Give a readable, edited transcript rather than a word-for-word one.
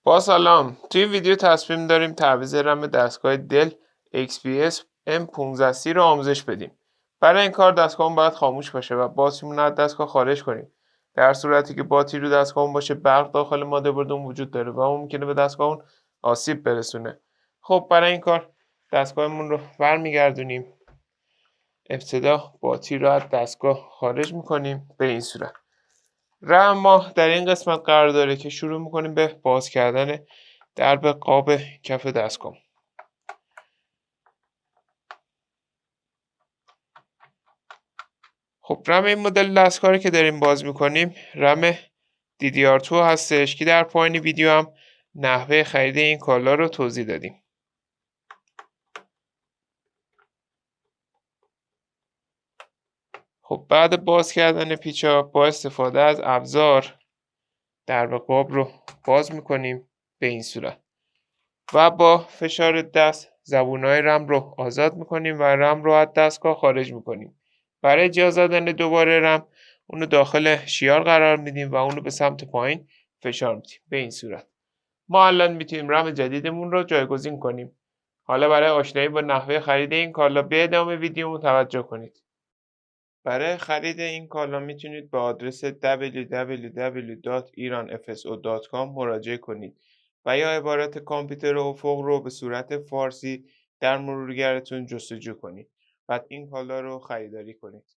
با سلام، توی ویدیو تصمیم داریم تعویض رم دستگاه دل XPS M1530 رو آموزش بدیم. برای این کار دستگاهمون باید خاموش باشه و باتریمون رو از دستگاه خارج کنیم. در صورتی که باتری رو دستگاهمون باشه، برق داخل مادربردمون وجود داره و اون ممکنه به دستگاهمون آسیب برسونه. خب برای این کار دستگاهمون رو برمیگردونیم. ابتدا باتری رو از دستگاه خارج میکنیم به این صورت. رم ما در این قسمت قرار داره که شروع میکنیم به باز کردن درب قاب کف دستگاه. خب رم این مدل دستگاهی که داریم باز میکنیم رم DDR2 هستش که در پایین ویدیو هم نحوه خرید این کالا رو توضیح دادیم. خب بعد باز کردن پیچا با استفاده از ابزار درب قاب رو باز میکنیم به این صورت و با فشار دست زبونهای رم رو آزاد میکنیم و رم رو از دستگاه خارج میکنیم. برای جا زدن دوباره رم اونو داخل شیار قرار میدیم و اونو به سمت پایین فشار میدیم به این صورت. ما الان میتونیم رم جدیدمون رو جایگزین کنیم. حالا برای آشنایی با نحوه خرید این کالا به ادامه ویدیو توجه کنید. برای خرید این کالا میتونید به آدرس www.iranfso.com مراجعه کنید و یا عبارت کامپیوتر افق رو به صورت فارسی در مرورگرتون جستجو کنید. بعد این کالا رو خریداری کنید.